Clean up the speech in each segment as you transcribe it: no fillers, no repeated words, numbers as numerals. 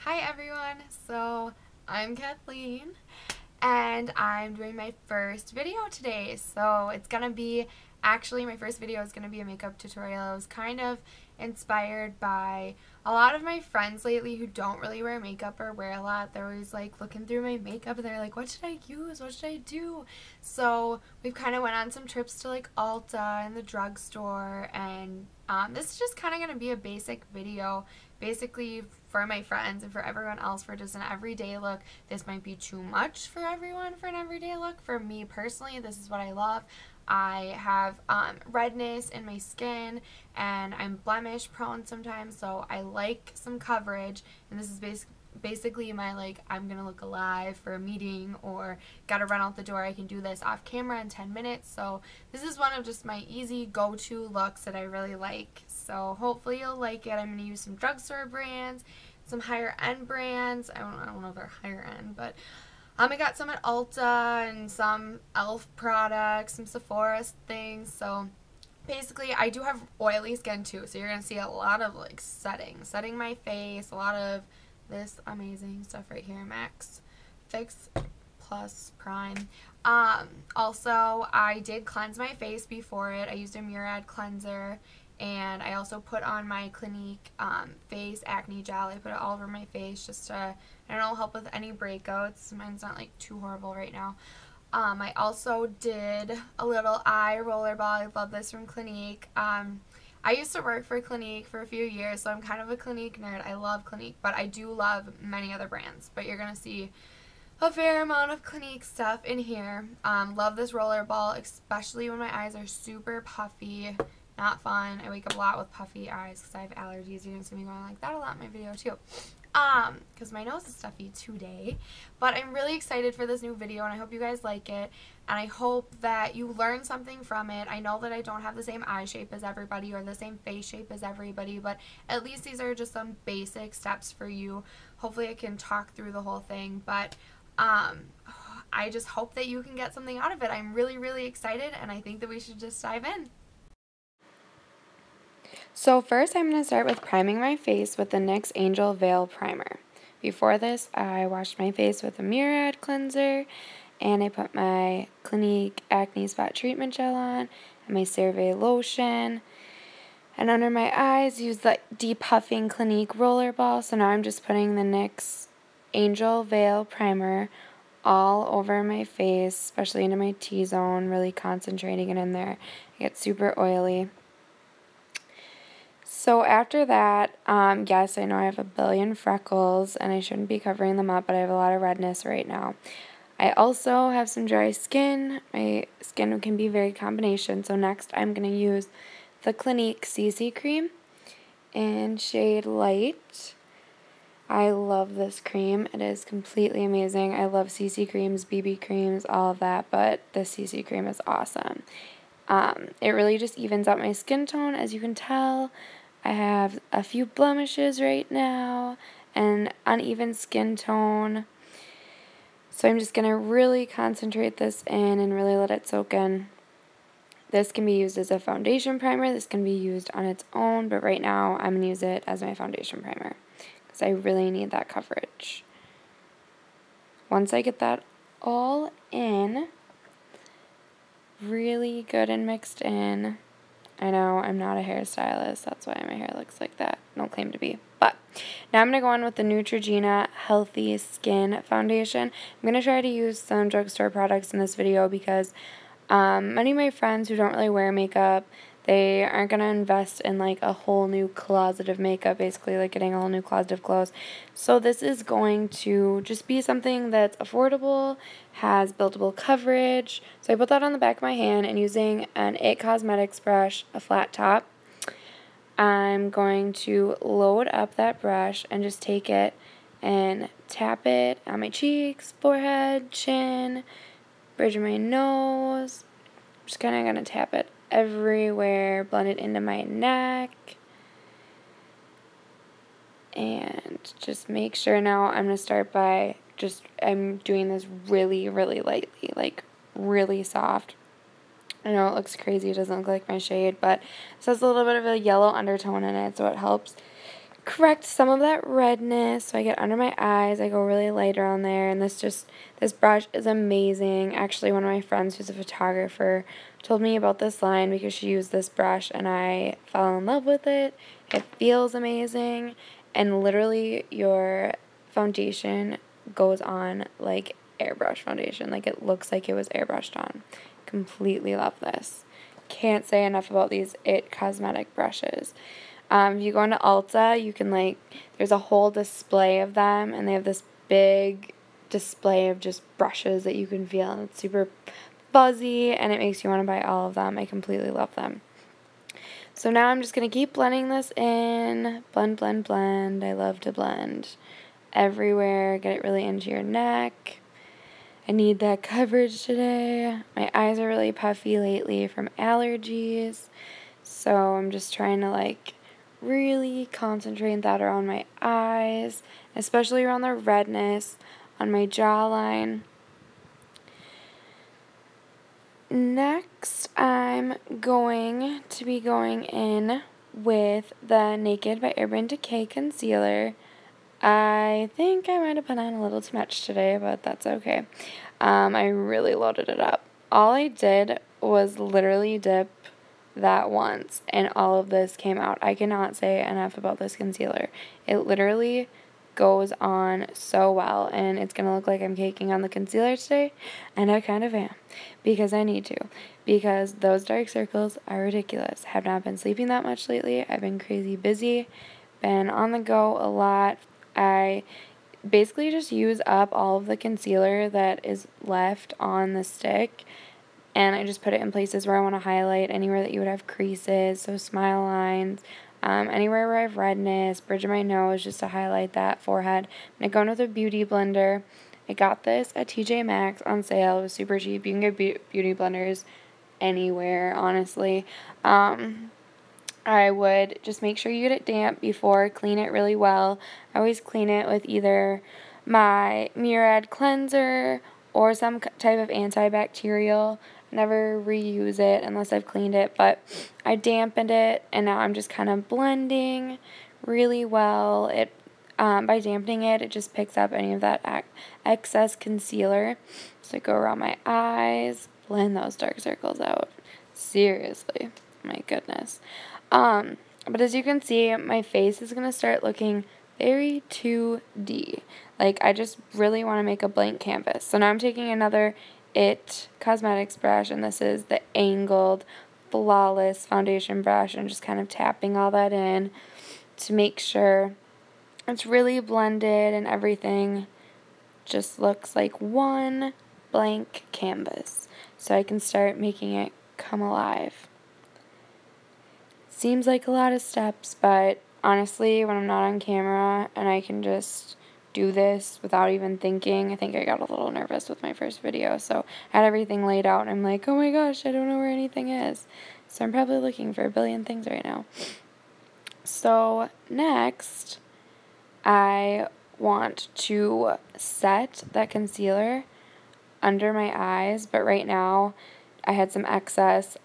Hi everyone, so I'm Kathleen and I'm doing my first video today. So it's gonna be, actually my first video is gonna be a makeup tutorial. It was kind of inspired by a lot of my friends lately who don't really wear makeup or wear a lot. They're always like looking through my makeup and they're like, what should I use? What should I do? So we've kind of went on some trips to like Ulta and the drugstore, and this is just kind of going to be a basic video basically for my friends and for everyone else for just an everyday look. This might be too much for everyone for an everyday look. For me personally, this is what I love. I have redness in my skin and I'm blemish prone sometimes, so I like some coverage, and this is basically my like, I'm gonna look alive for a meeting or gotta run out the door. I can do this off camera in 10 minutes. So this is one of just my easy go-to looks that I really like. So hopefully you'll like it. I'm gonna use some drugstore brands, some higher end brands. I don't know if they're higher end, but I got some at Ulta and some e.l.f. products, some Sephora things. So basically I do have oily skin too, so you're gonna see a lot of like setting my face, a lot of this amazing stuff right here, Max Fix Plus Prime. Also, I did cleanse my face before it. I used a Murad cleanser, and I also put on my Clinique face acne gel. I put it all over my face just to, I don't know, help with any breakouts. Mine's not like too horrible right now. I also did a little eye roller ball. I love this from Clinique. I used to work for Clinique for a few years, so I'm kind of a Clinique nerd. I love Clinique, but I do love many other brands. But you're going to see a fair amount of Clinique stuff in here. Love this roller ball, especially when my eyes are super puffy. Not fun. I wake up a lot with puffy eyes because I have allergies. You're going to see me going like that a lot in my video too. Because my nose is stuffy today. But I'm really excited for this new video, and I hope you guys like it, and I hope that you learn something from it. I know that I don't have the same eye shape as everybody or the same face shape as everybody, but at least these are just some basic steps for you. Hopefully I can talk through the whole thing, but I just hope that you can get something out of it. I'm really, really excited, and I think that we should just dive in. So first I'm going to start with priming my face with the NYX Angel Veil Primer. Before this, I washed my face with a Murad cleanser, and I put my Clinique Acne Spot Treatment Gel on, and my CeraVe lotion. And under my eyes, use the depuffing Clinique Roller Ball. So now I'm just putting the NYX Angel Veil Primer all over my face, especially into my T-zone, really concentrating it in there. I get super oily. So after that, yes, I know I have a billion freckles and I shouldn't be covering them up, but I have a lot of redness right now. I also have some dry skin. My skin can be very combination. So next I'm going to use the Clinique CC cream in shade Light. I love this cream. It is completely amazing. I love CC creams, BB creams, all of that, but this CC cream is awesome. It really just evens out my skin tone. As you can tell, I have a few blemishes right now and uneven skin tone. So I'm just going to really concentrate this in and really let it soak in. This can be used as a foundation primer. This can be used on its own, but right now I'm going to use it as my foundation primer because I really need that coverage. Once I get that all in, really good and mixed in. I know I'm not a hairstylist, that's why my hair looks like that. No claim to be. But now I'm going to go on with the Neutrogena Healthy Skin Foundation. I'm going to try to use some drugstore products in this video because many of my friends who don't really wear makeup, they aren't going to invest in like a whole new closet of makeup, basically like getting a whole new closet of clothes. So this is going to just be something that's affordable, has buildable coverage. So I put that on the back of my hand, and using an IT Cosmetics brush, a flat top, I'm going to load up that brush and just take it and tap it on my cheeks, forehead, chin, bridge of my nose. I'm just kind of going to tap it everywhere, blend it into my neck, and just make sure. Now I'm going to start by I'm doing this really, really lightly, like really soft. I know it looks crazy, it doesn't look like my shade, but it has a little bit of a yellow undertone in it, so it helps correct some of that redness. So I get under my eyes, I go really light around there, and this brush is amazing. Actually, one of my friends who's a photographer told me about this line because she used this brush and I fell in love with it. It feels amazing, and literally your foundation goes on like airbrush foundation. Like, it looks like it was airbrushed on. Completely love this. Can't say enough about these It Cosmetic brushes. If you go into Ulta, you can there's a whole display of them, and they have this big display of just brushes that you can feel, and it's super fuzzy, and it makes you want to buy all of them. I completely love them. So now I'm just going to keep blending this in. Blend, blend, blend. I love to blend everywhere. Get it really into your neck. I need that coverage today. My eyes are really puffy lately from allergies, so I'm just trying to really concentrate that around my eyes, especially around the redness on my jawline. Next, I'm going to be going in with the Naked by Urban Decay Concealer. I think I might have put on a little too much today, but that's okay. I really loaded it up. All I did was literally dip that once, and all of this came out. I cannot say enough about this concealer. It literally goes on so well, and it's going to look like I'm caking on the concealer today, and I kind of am, because I need to, because those dark circles are ridiculous. Have not been sleeping that much lately. I've been crazy busy, been on the go a lot. I basically just use up all of the concealer that is left on the stick, and I just put it in places where I want to highlight, anywhere that you would have creases, so smile lines, anywhere where I have redness, bridge of my nose, just to highlight that forehead. I'm going to go in with a beauty blender. I got this at TJ Maxx on sale. It was super cheap. You can get beauty blenders anywhere, honestly. I would just make sure you get it damp before, clean it really well. I always clean it with either my Murad cleanser or some type of antibacterial. Never reuse it unless I've cleaned it, but I dampened it, and now I'm just kind of blending really well. By dampening it, it just picks up any of that excess concealer. So I go around my eyes, blend those dark circles out. Seriously, my goodness. But as you can see, my face is going to start looking very 2D. I just really want to make a blank canvas. So now I'm taking another It Cosmetics brush, and this is the angled Flawless foundation brush, and just kind of tapping all that in to make sure it's really blended and everything just looks like one blank canvas, so I can start making it come alive. Seems like a lot of steps, but honestly, when I'm not on camera and I can just do this without even thinking, I think I got a little nervous with my first video, so I had everything laid out, and I'm like, oh my gosh, I don't know where anything is. So I'm probably looking for a billion things right now. So next, I want to set that concealer under my eyes, but right now I had some excess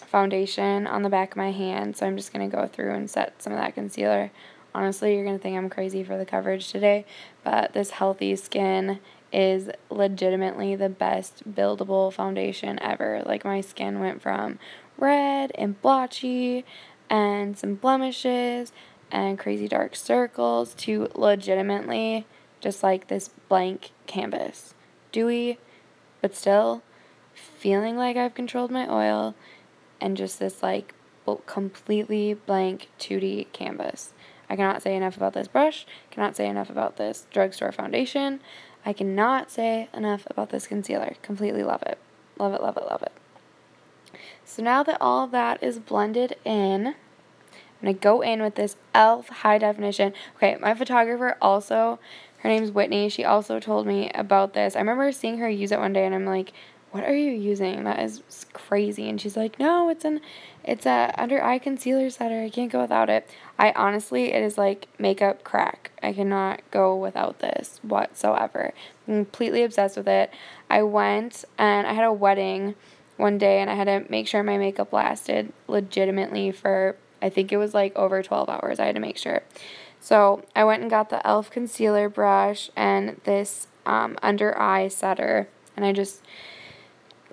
foundation on the back of my hand, so I'm just going to go through and set some of that concealer. Honestly, you're going to think I'm crazy for the coverage today, but this Healthy Skin is legitimately the best buildable foundation ever. My skin went from red and blotchy and some blemishes and crazy dark circles to legitimately just this blank canvas. Dewy, but still feeling like I've controlled my oil, and just this completely blank 2D canvas. I cannot say enough about this brush, cannot say enough about this drugstore foundation. I cannot say enough about this concealer. Completely love it. Love it, love it, love it. So now that all of that is blended in, I'm going to go in with this e.l.f. High Definition. Okay, my photographer also, her name's Whitney, she also told me about this. I remember seeing her use it one day, and I'm like, what are you using? That is crazy. And she's like, no, it's a under eye concealer setter. I can't go without it. Honestly, it is like makeup crack. I cannot go without this whatsoever. I'm completely obsessed with it. I went and I had a wedding one day, and I had to make sure my makeup lasted legitimately for I think it was like over 12 hours. I had to make sure. So I went and got the e.l.f. concealer brush and this under eye setter, and I just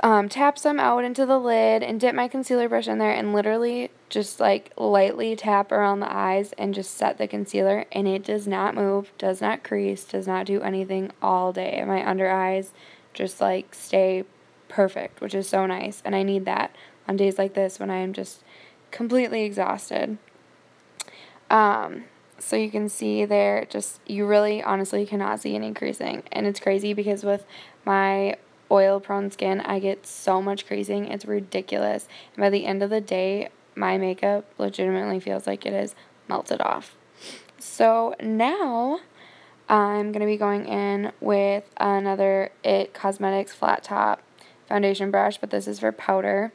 tap some out into the lid and dip my concealer brush in there and literally just like lightly tap around the eyes and just set the concealer, and it does not move, does not crease, does not do anything all day. My under eyes just like stay perfect, which is so nice, and I need that on days like this when I am just completely exhausted. So you can see there, just, you really honestly cannot see any creasing, and it's crazy because with my oil-prone skin, I get so much creasing, it's ridiculous, and by the end of the day, my makeup legitimately feels like it is melted off. So now, I'm going to be going in with another IT Cosmetics Flat Top foundation brush, but this is for powder.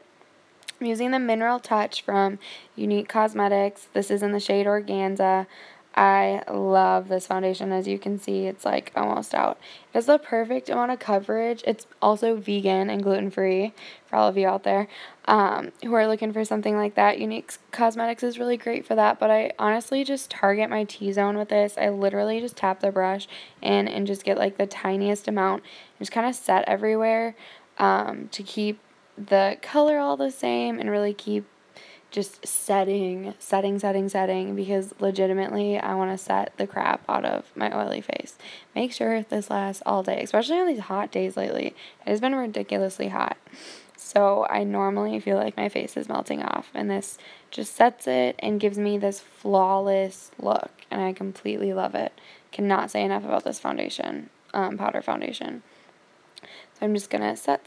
I'm using the Mineral Touch from Unique Cosmetics. This is in the shade Organza. I love this foundation. As you can see, it's like almost out. It has the perfect amount of coverage. It's also vegan and gluten-free for all of you out there who are looking for something like that. Unique Cosmetics is really great for that, but I honestly just target my T-zone with this. I literally just tap the brush in and just get like the tiniest amount and just kind of set everywhere to keep the color all the same and really keep just setting, because legitimately I want to set the crap out of my oily face. Make sure this lasts all day, especially on these hot days lately. It has been ridiculously hot. So I normally feel like my face is melting off, and this just sets it and gives me this flawless look, and I completely love it. Cannot say enough about this foundation, powder foundation. So I'm just going to set,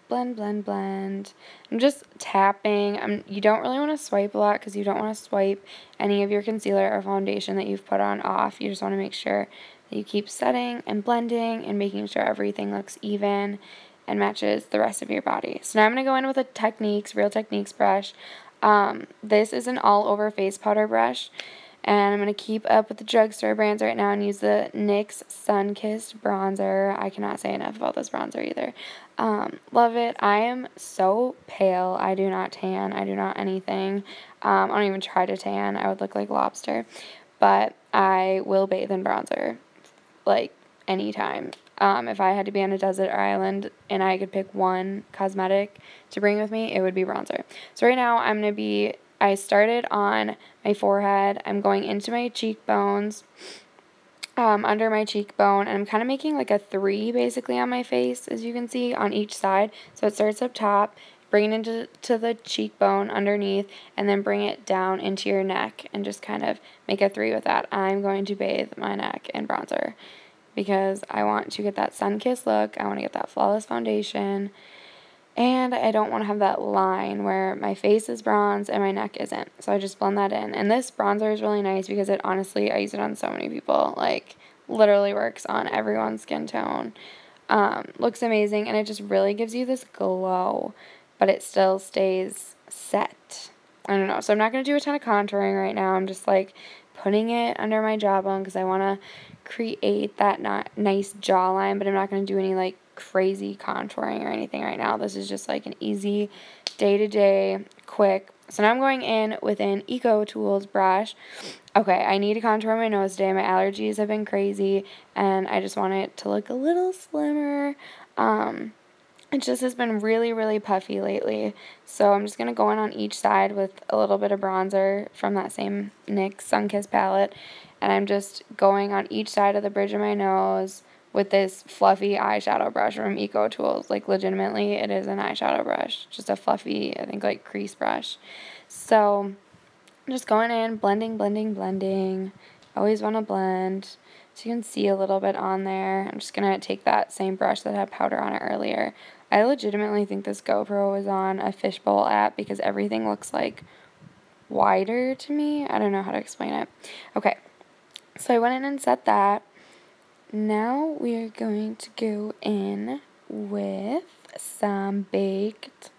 blend. I'm just tapping. You don't really want to swipe a lot because you don't want to swipe any of your concealer or foundation that you've put on off. You just want to make sure that you keep setting and blending and making sure everything looks even and matches the rest of your body. So now I'm going to go in with a Real Techniques brush. This is an all-over face powder brush. And I'm going to keep up with the drugstore brands right now and use the NYX Sun-Kissed bronzer. I cannot say enough about this bronzer either. Love it. I am so pale. I do not tan. I do not anything. I don't even try to tan. I would look like lobster. But I will bathe in bronzer, like, anytime. If I had to be on a desert or island and I could pick one cosmetic to bring with me, it would be bronzer. So right now I started on my forehead. I'm going into my cheekbones, under my cheekbone, and I'm kind of making like a 3 basically on my face, as you can see, on each side. So it starts up top, bring it into the cheekbone underneath, and then bring it down into your neck and just kind of make a 3 with that. I'm going to bathe my neck in bronzer because I want to get that sun-kissed look. I want to get that flawless foundation. And I don't want to have that line where my face is bronze and my neck isn't. So I just blend that in. And this bronzer is really nice because it honestly, I use it on so many people. Like, literally works on everyone's skin tone. Looks amazing. And it just really gives you this glow. But it still stays set. I don't know. So I'm not going to do a ton of contouring right now. I'm just like putting it under my jawbone because I want to create that nice jawline. But I'm not going to do any like crazy contouring or anything right now. This is just like an easy day-to-day quick. So now I'm going in with an Eco Tools brush. Okay, I need to contour my nose today. My allergies have been crazy and I just want it to look a little slimmer. It just has been really puffy lately. So I'm just going to go in on each side with a little bit of bronzer from that same NYX Sun-Kissed palette. And I'm just going on each side of the bridge of my nose with this fluffy eyeshadow brush from Eco Tools. Like, legitimately, it is an eyeshadow brush. Just a fluffy, I think, like, crease brush. So, I'm just going in, blending. Always want to blend. So you can see a little bit on there. I'm just going to take that same brush that had powder on it earlier. I legitimately think this GoPro was on a fishbowl app because everything looks, like, wider to me. I don't know how to explain it. Okay. So I went in and set that. Now we are going to go in with some Baked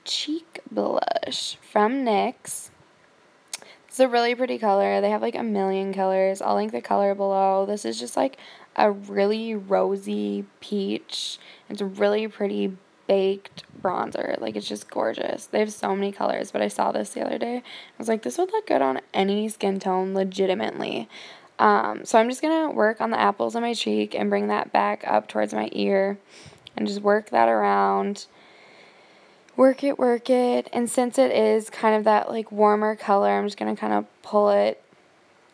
Cheek Blush from NYX. It's a really pretty color. They have like a million colors. I'll link the color below. This is just like a really rosy peach. It's really pretty baked bronzer. Like, it's just gorgeous. They have so many colors, but I saw this the other day. I was like, this would look good on any skin tone, legitimately. So I'm just going to work on the apples on my cheek and bring that back up towards my ear and just work that around. Work it. And since it is kind of that, like, warmer color, I'm just going to kind of pull it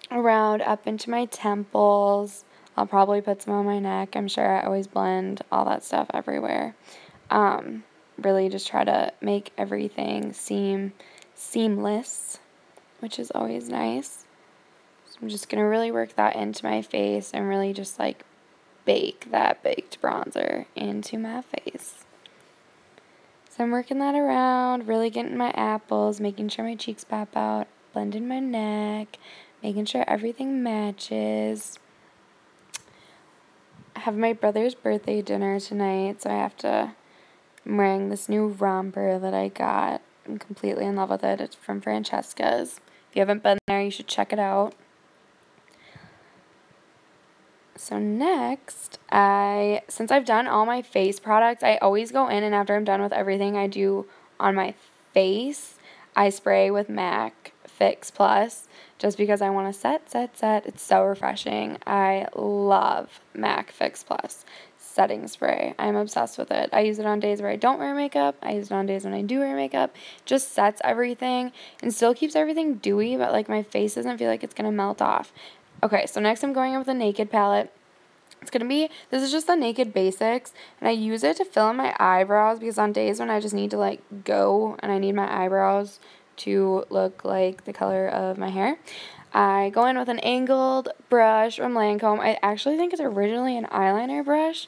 around up into my temples. I'll probably put some on my neck. I'm sure I always blend all that stuff everywhere. Really just try to make everything seem seamless, which is always nice. So I'm just going to really work that into my face and really just like bake that baked bronzer into my face. So I'm working that around, really getting my apples, making sure my cheeks pop out, blending my neck, making sure everything matches. I have my brother's birthday dinner tonight, so I'm wearing this new romper that I got. I'm completely in love with it. It's from Francesca's. If you haven't been there, you should check it out. So next, since I've done all my face products, I always go in and after I'm done with everything I do on my face, I spray with MAC Fix Plus just because I want to set. It's so refreshing. I love MAC Fix Plus setting spray. I'm obsessed with it. I use it on days where I don't wear makeup. I use it on days when I do wear makeup. Just sets everything and still keeps everything dewy, but like my face doesn't feel like it's going to melt off. Okay, so next I'm going in with a Naked palette. This is just the Naked Basics, and I use it to fill in my eyebrows because on days when I just need to, like, go and I need my eyebrows to look like the color of my hair, I go in with an angled brush from Lancome. I actually think it's originally an eyeliner brush,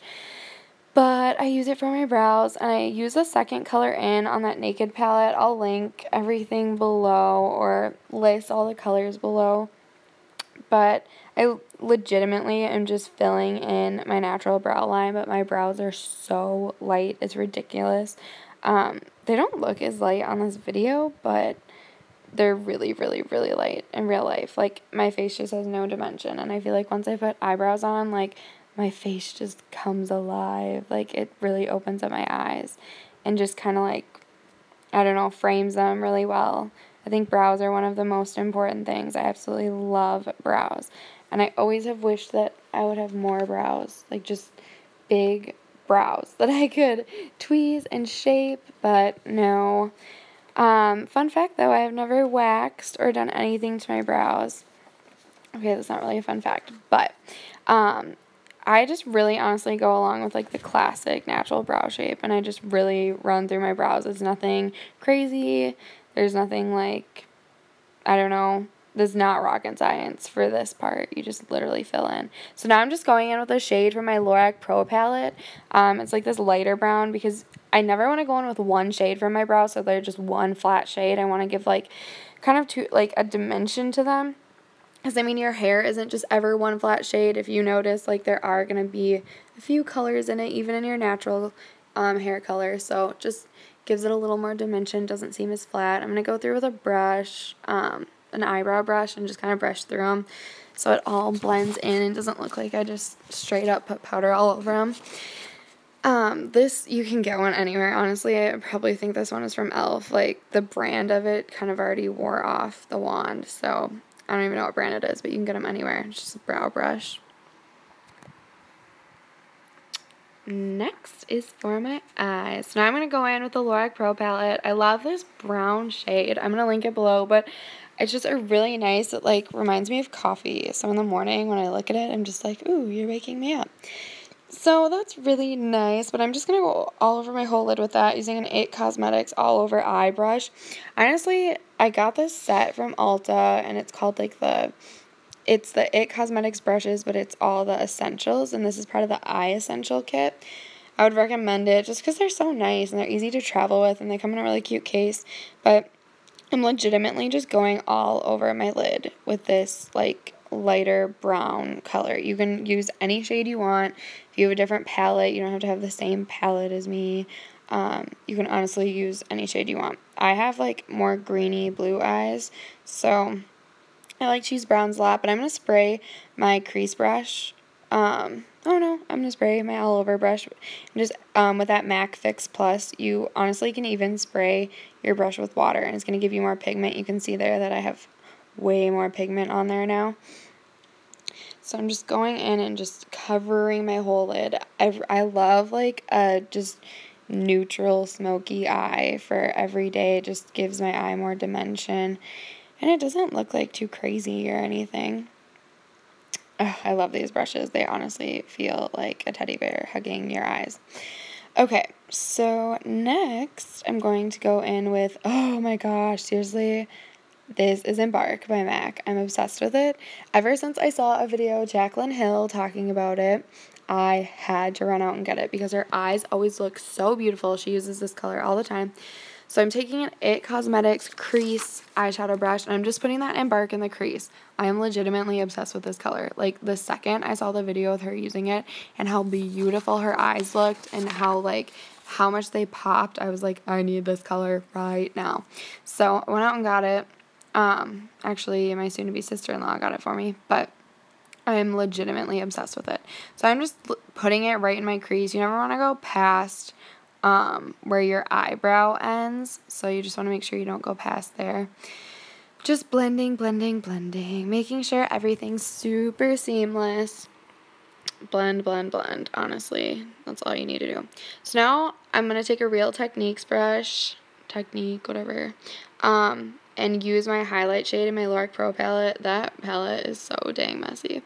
but I use it for my brows, and I use the second color in on that Naked palette. I'll link everything below or list all the colors below. But I legitimately am just filling in my natural brow line, but my brows are so light, it's ridiculous. They don't look as light on this video, but they're really, really, really light in real life. Like, my face just has no dimension, and I feel like once I put eyebrows on, like, my face just comes alive. Like, it really opens up my eyes and just kind of, like, I don't know, frames them really well. I think brows are one of the most important things. I absolutely love brows. And I always have wished that I would have more brows, like just big brows that I could tweeze and shape, but no. Fun fact though, I have never waxed or done anything to my brows. Okay, that's not really a fun fact, but I just really honestly go along with like the classic natural brow shape, and I just really run through my brows. It's nothing crazy. There's nothing like, I don't know, there's not rocket science for this part. You just literally fill in. So now I'm just going in with a shade from my Lorac Pro palette. It's like this lighter brown because I never want to go in with one shade for my brows, so they're just one flat shade. I want to give like kind of like a dimension to them. Because, I mean, your hair isn't just ever one flat shade. If you notice, like, there are going to be a few colors in it, even in your natural hair color. So, just gives it a little more dimension, doesn't seem as flat. I'm going to go through with a brush, an eyebrow brush, and just kind of brush through them so it all blends in and doesn't look like I just straight up put powder all over them. This, you can get one anywhere, honestly. I probably think this one is from e.l.f. Like, the brand of it kind of already wore off the wand, so I don't even know what brand it is, but you can get them anywhere. It's just a brow brush. Next is for my eyes. So now I'm going to go in with the Lorac Pro palette. I love this brown shade. I'm going to link it below, but it's just a really nice, it like reminds me of coffee. So in the morning when I look at it, I'm just like, ooh, you're waking me up. So that's really nice, but I'm just going to go all over my whole lid with that using an IT Cosmetics all over eye brush. Honestly, I got this set from Ulta, and it's called like it's the IT Cosmetics brushes, but it's all the essentials, and this is part of the eye essential kit. I would recommend it just because they're so nice, and they're easy to travel with, and they come in a really cute case, but I'm legitimately just going all over my lid with this like lighter brown color. You can use any shade you want. If you have a different palette, you don't have to have the same palette as me. You can honestly use any shade you want. I have like more greeny blue eyes, so I like to use browns a lot, but I'm going to spray my crease brush Oh no, I'm going to spray my all over brush. Just with that MAC Fix Plus, you honestly can even spray your brush with water, and it's going to give you more pigment. You can see there that I have way more pigment on there now. So I'm just going in and just covering my whole lid. I love like a just neutral smoky eye for every day. It just gives my eye more dimension, and it doesn't look like too crazy or anything. Oh, I love these brushes. They honestly feel like a teddy bear hugging your eyes. Okay, so next I'm going to go in with, oh my gosh, seriously, this is Embark by MAC. I'm obsessed with it. Ever since I saw a video of Jaclyn Hill talking about it, I had to run out and get it because her eyes always look so beautiful. She uses this color all the time. So I'm taking an IT Cosmetics crease eyeshadow brush, and I'm just putting that Embark in the crease. I am legitimately obsessed with this color. Like, the second I saw the video with her using it and how beautiful her eyes looked and how much they popped, I was like, I need this color right now. So I went out and got it. Actually, my soon-to-be sister-in-law got it for me, but I'm legitimately obsessed with it. So I'm just putting it right in my crease. You never want to go past where your eyebrow ends, so you just want to make sure you don't go past there. Just blending, making sure everything's super seamless. Blend, honestly. That's all you need to do. So now I'm going to take a Real Techniques brush, whatever, and use my highlight shade in my Lorac Pro palette. That palette is so dang messy.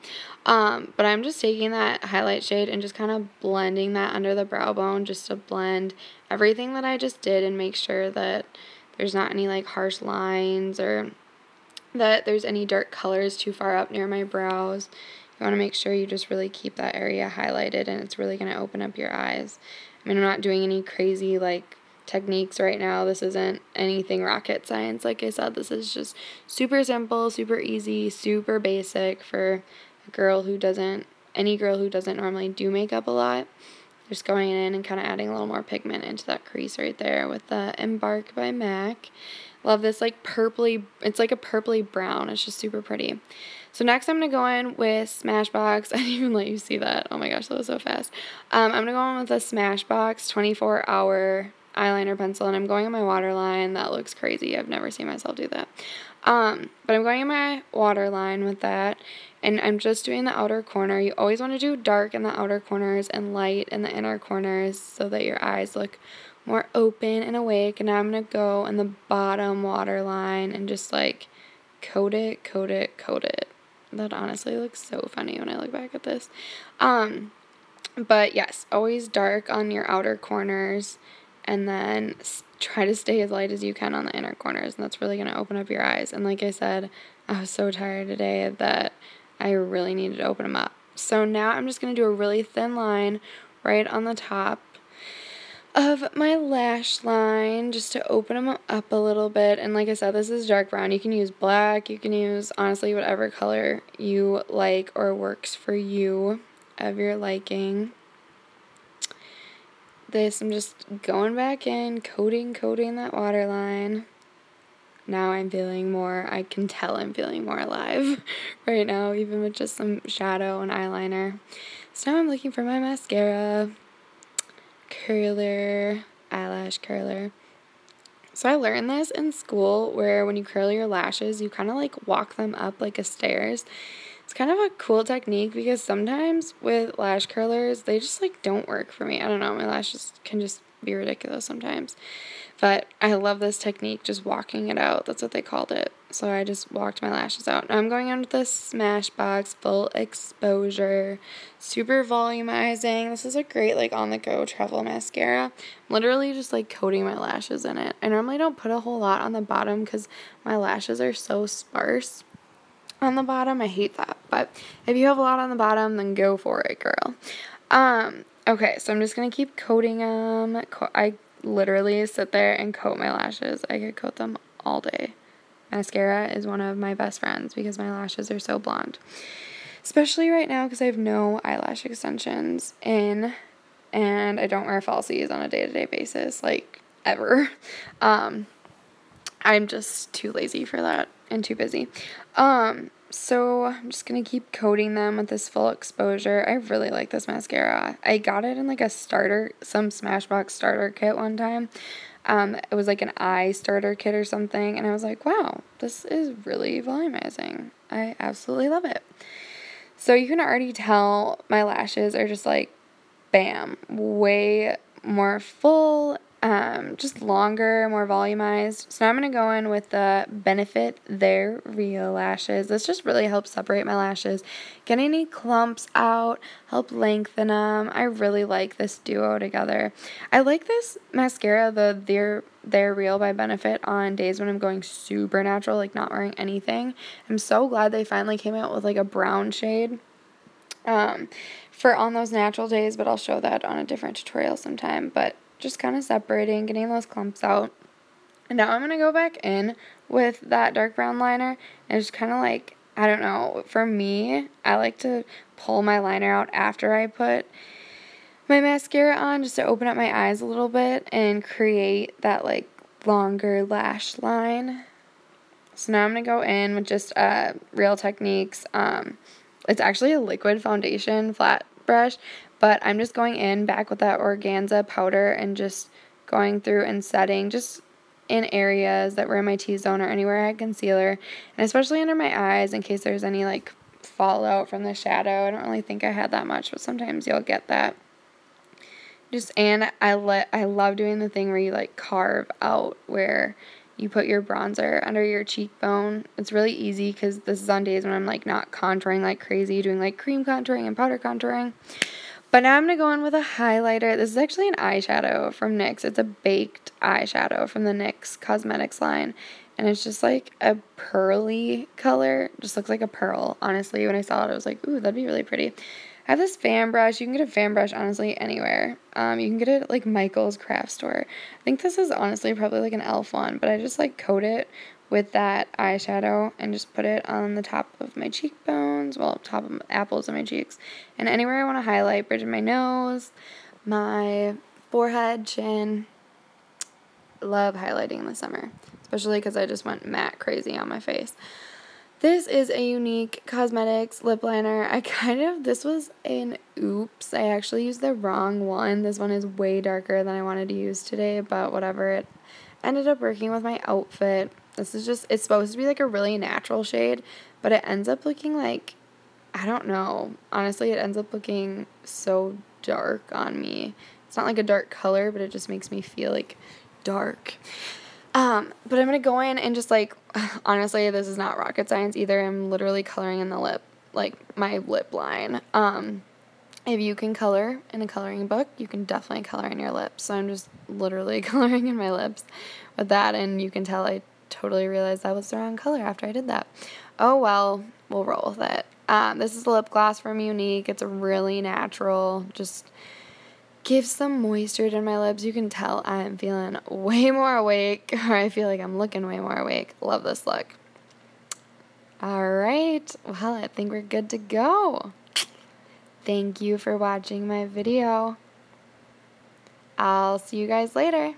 But I'm just taking that highlight shade and just kind of blending that under the brow bone just to blend everything that I just did and make sure that there's not any like harsh lines or that there's any dark colors too far up near my brows. You want to make sure you just really keep that area highlighted, and it's really going to open up your eyes. I mean, I'm not doing any crazy like techniques right now. This isn't anything rocket science. Like I said, this is just super simple, super easy, super basic for a girl who doesn't, any girl who doesn't normally do makeup a lot. Just going in and kind of adding a little more pigment into that crease right there with the Embark by MAC. Love this like purpley, it's like a purpley brown. It's just super pretty. So next I'm going to go in with Smashbox. I didn't even let you see that. Oh my gosh, that was so fast. I'm going to go in with a Smashbox 24-hour eyeliner pencil, and I'm going in my waterline. That looks crazy. I've never seen myself do that. But I'm going in my waterline with that, and I'm just doing the outer corner. You always want to do dark in the outer corners and light in the inner corners so that your eyes look more open and awake. And now I'm going to go in the bottom waterline and just like coat it. That honestly looks so funny when I look back at this. But yes, always dark on your outer corners, and then try to stay as light as you can on the inner corners, and that's really going to open up your eyes. And like I said, I was so tired today that I really needed to open them up. So now I'm just going to do a really thin line right on the top of my lash line just to open them up a little bit. And like I said, this is dark brown. You can use black. You can use, honestly, whatever color you like or works for you of your liking. This, I'm just going back in, coating that waterline. Now I'm feeling more, I can tell I'm feeling more alive right now, even with just some shadow and eyeliner. So now I'm looking for my mascara, curler, eyelash curler. So I learned this in school, where when you curl your lashes, you kind of like walk them up like a stairs. It's kind of a cool technique because sometimes with lash curlers, they just like don't work for me. I don't know, my lashes can just be ridiculous sometimes. But I love this technique, just walking it out. That's what they called it. So I just walked my lashes out. Now I'm going in with the Smashbox Full Exposure, super volumizing. This is a great like on-the-go travel mascara. I'm literally just like coating my lashes in it. I normally don't put a whole lot on the bottom because my lashes are so sparse on the bottom. I hate that. But if you have a lot on the bottom, then go for it, girl. Okay, so I'm just going to keep coating them. I literally sit there and coat my lashes. I could coat them all day. Mascara is one of my best friends because my lashes are so blonde. Especially right now because I have no eyelash extensions in, and I don't wear falsies on a day-to-day basis, like, ever. I'm just too lazy for that and too busy. So I'm just going to keep coating them with this full exposure. I really like this mascara. I got it in like a starter, some Smashbox starter kit one time. It was like an eye starter kit or something, and I was like, wow, this is really volumizing. I absolutely love it. So you can already tell my lashes are just like, bam, way more full, just longer, more volumized. So now I'm going to go in with the Benefit Their Real Lashes. This just really helps separate my lashes, get any clumps out, help lengthen them. I really like this duo together. I like this mascara, the They're Real by Benefit, on days when I'm going super natural, like not wearing anything. I'm so glad they finally came out with like a brown shade. For on those natural days, but I'll show that on a different tutorial sometime. But just kind of separating, getting those clumps out. And now I'm going to go back in with that dark brown liner and just kind of like, I don't know, for me, I like to pull my liner out after I put my mascara on just to open up my eyes a little bit and create that like longer lash line. So now I'm going to go in with just Real Techniques. It's actually a liquid foundation flat brush, but I'm just going in back with that organza powder and just going through and setting just in areas that were in my T-zone or anywhere I had concealer, and especially under my eyes in case there's any like fallout from the shadow. I don't really think I had that much, but sometimes you'll get that. And I love doing the thing where you like carve out where you put your bronzer under your cheekbone. It's really easy because this is on days when I'm like not contouring like crazy, doing like cream contouring and powder contouring. But now I'm going to go in with a highlighter. This is actually an eyeshadow from NYX. It's a baked eyeshadow from the NYX Cosmetics line. And it's just like a pearly color. Just looks like a pearl. Honestly, when I saw it, I was like, ooh, that'd be really pretty. I have this fan brush. You can get a fan brush, honestly, anywhere. You can get it at, like, Michael's craft store. I think this is, honestly, probably, like, an e.l.f. one. But I just, like, coat it with that eyeshadow and just put it on the top of my cheekbones. Well, top of the apples of my cheeks. And anywhere I want to highlight, bridge of my nose, my forehead, chin. Love highlighting in the summer. Especially because I just went matte crazy on my face. This is a Unique Cosmetics lip liner. This was an oops. I actually used the wrong one. This one is way darker than I wanted to use today, but whatever. It ended up working with my outfit. This is just, it's supposed to be like a really natural shade, but it ends up looking like, I don't know. Honestly, it ends up looking so dark on me. It's not like a dark color, but it just makes me feel like dark. But I'm going to go in and just like, honestly, this is not rocket science either. I'm literally coloring in the lip, like my lip line. If you can color in a coloring book, you can definitely color in your lips. So I'm just literally coloring in my lips with that. And you can tell I totally realized that was the wrong color after I did that. Oh, well, we'll roll with it. This is the lip gloss from Unique. It's really natural, just give some moisture to my lips. You can tell I'm feeling way more awake, or I feel like I'm looking way more awake. Love this look. Alright, well, I think we're good to go. Thank you for watching my video. I'll see you guys later.